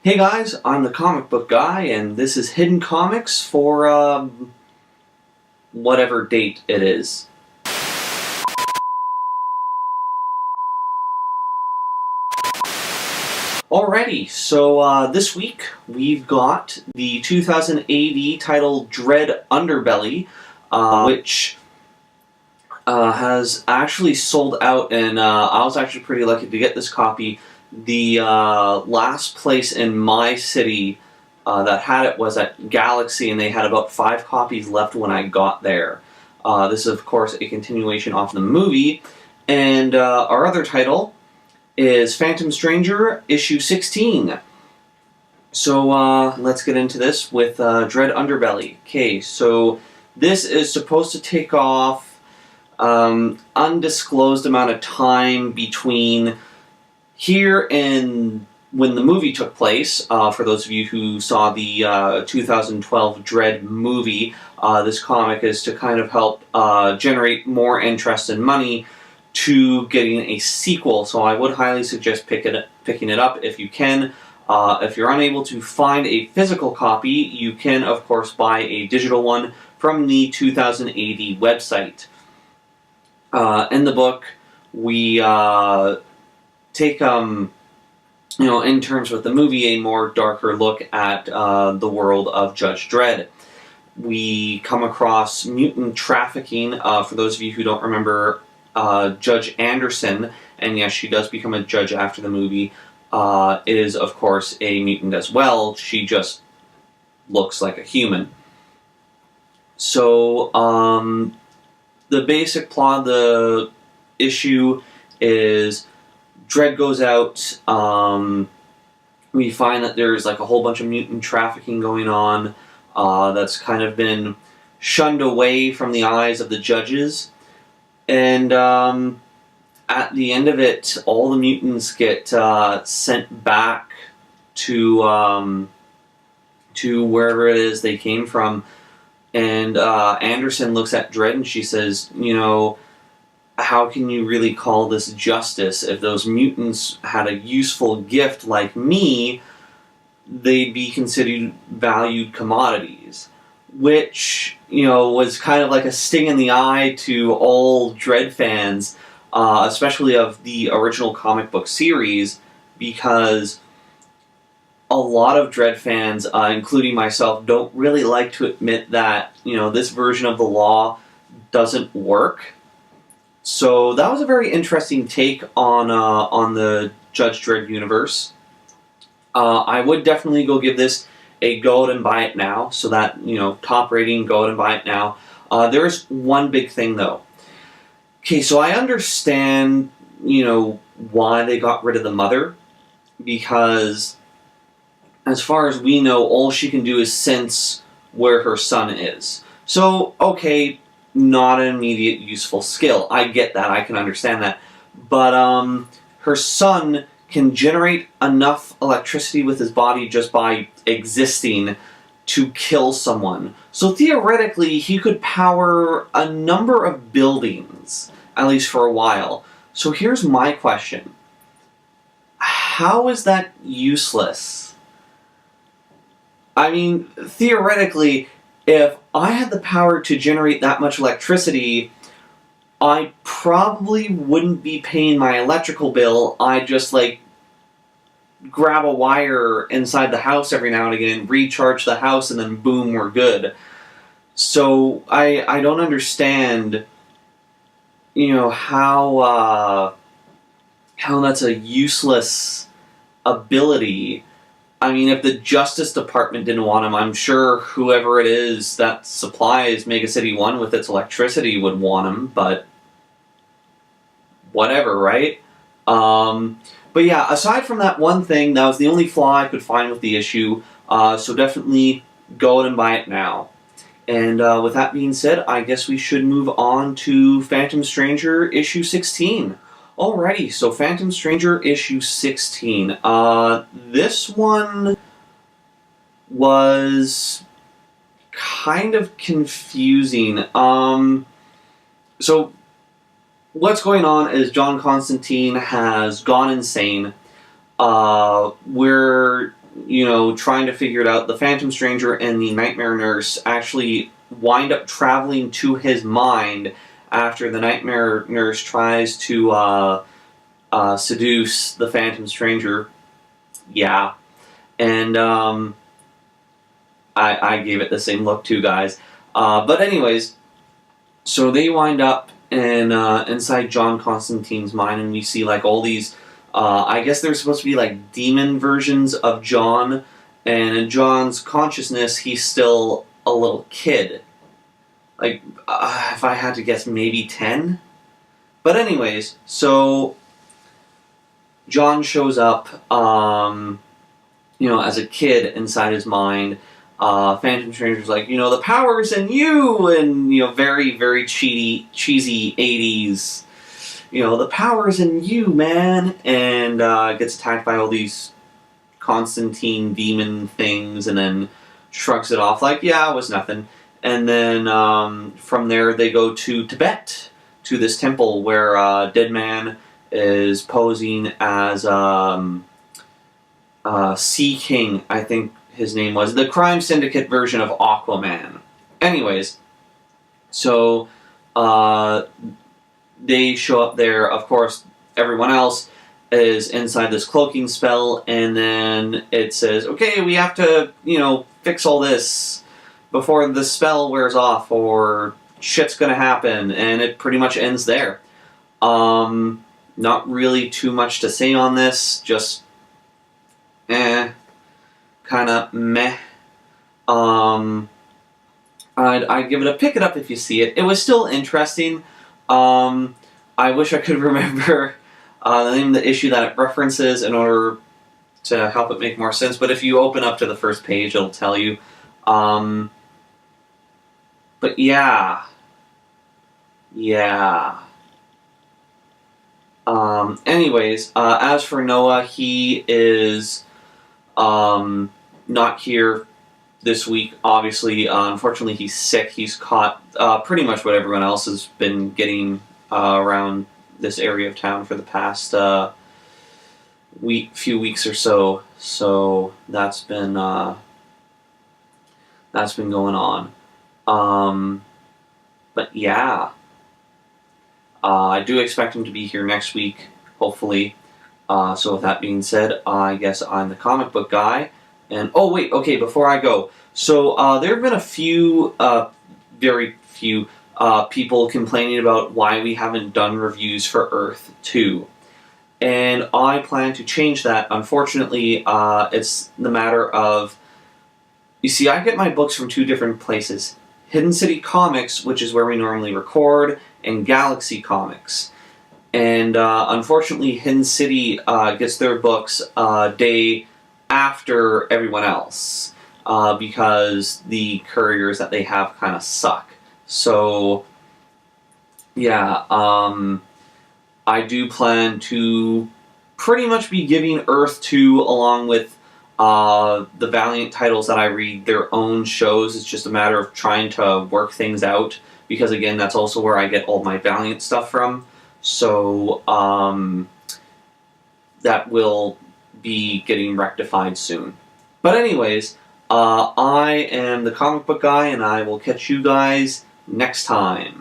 Hey guys, I'm the comic book guy, and this is Hidden Comics for, whatever date it is. Alrighty, so this week we've got the 2000 AD title Dredd Underbelly, which has actually sold out, and I was actually pretty lucky to get this copy. The last place in my city that had it was at Galaxy, and they had about 5 copies left when I got there. This is, of course, a continuation off the movie, and our other title is Phantom Stranger, issue 16. So let's get into this with Dredd Underbelly. Okay, so this is supposed to take off undisclosed amount of time between here and when the movie took place. For those of you who saw the 2012 Dredd movie, this comic is to kind of help generate more interest and money to getting a sequel. So I would highly suggest picking it up if you can. If you're unable to find a physical copy, you can, of course, buy a digital one from the 2000 AD website. In the book, we take, in terms with the movie, a more darker look at the world of Judge Dredd. We come across mutant trafficking. For those of you who don't remember, Judge Anderson, and yes, she does become a judge after the movie, is, of course, a mutant as well. She just looks like a human. So, the basic plot of the issue is Dredd goes out. We find that there's like a whole bunch of mutant trafficking going on that's kind of been shunned away from the eyes of the judges. And at the end of it, all the mutants get sent back to wherever it is they came from. And Anderson looks at Dredd and she says, how can you really call this justice? If those mutants had a useful gift like me, they'd be considered valued commodities. Which, was kind of like a sting in the eye to all Dredd fans, especially of the original comic book series, because a lot of Dredd fans, including myself, don't really like to admit that, this version of the law doesn't work. So that was a very interesting take on the Judge Dredd universe. I would definitely go give this a go out and buy it now, so that, top rating, go out and buy it now. There's one big thing, though. Okay, so I understand, why they got rid of the mother, because as far as we know, all she can do is sense where her son is. So, okay, not an immediate useful skill. I get that, I can understand that. But, her son can generate enough electricity with his body just by existing to kill someone. So theoretically, he could power a number of buildings, at least for a while. So here's my question. How is that useless? I mean, theoretically, if I had the power to generate that much electricity, I probably wouldn't be paying my electrical bill. I'd just, grab a wire inside the house every now and again, recharge the house, and then boom, we're good. So, I don't understand, how that's a useless ability. I mean, if the Justice Department didn't want him, I'm sure whoever it is that supplies Mega City 1 with its electricity would want him, but whatever, right? But yeah, aside from that one thing, that was the only flaw I could find with the issue, so definitely go out and buy it now. And with that being said, I guess we should move on to Phantom Stranger issue 16. Alrighty, so Phantom Stranger issue 16. This one was kind of confusing. So what's going on is John Constantine has gone insane. We're trying to figure it out, the Phantom Stranger and the Nightmare Nurse actually wind up traveling to his mind after the Nightmare Nurse tries to seduce the Phantom Stranger. Yeah. And I gave it the same look too, guys. But anyways, so they wind up inside John Constantine's mind, and we see like all these. I guess they're supposed to be like demon versions of John, and in John's consciousness, he's still a little kid. Like, if I had to guess, maybe 10? But anyways, so John shows up, as a kid inside his mind. Phantom Stranger's like, the power's in you, and, very, very cheesy 80s, the power's in you, man, and gets attacked by all these Constantine demon things, and then shrugs it off like, yeah, it was nothing. And then from there they go to Tibet, to this temple where Deadman is posing as Sea King, I think his name was, the crime syndicate version of Aquaman. Anyways, so they show up there. Of course, everyone else is inside this cloaking spell, and then it says, okay, we have to, fix all this before the spell wears off, or shit's gonna happen, and it pretty much ends there. Not really too much to say on this, just kinda meh. I'd give it a pick it up if you see it. It was still interesting. I wish I could remember the name of the issue that it references in order to help it make more sense, but if you open up to the first page, it'll tell you. But yeah. Anyways, as for Noah, he is not here this week, obviously. Unfortunately, he's sick. He's caught pretty much what everyone else has been getting around this area of town for the past few weeks or so. So that's been going on. But yeah, I do expect him to be here next week, hopefully. So with that being said, I guess I'm the comic book guy. And oh wait, okay, before I go, so there have been a few, very few, people complaining about why we haven't done reviews for Earth 2. And I plan to change that. Unfortunately, it's the matter of, you see, I get my books from two different places. Hidden City Comics, which is where we normally record, and Galaxy Comics. And unfortunately, Hidden City gets their books a day after everyone else, because the couriers that they have kind of suck. So, yeah, I do plan to pretty much be giving Earth 2 along with the Valiant titles that I read their own shows. It's just a matter of trying to work things out, because again, that's also where I get all my Valiant stuff from. So that will be getting rectified soon. But anyways, I am the comic book guy, and I will catch you guys next time.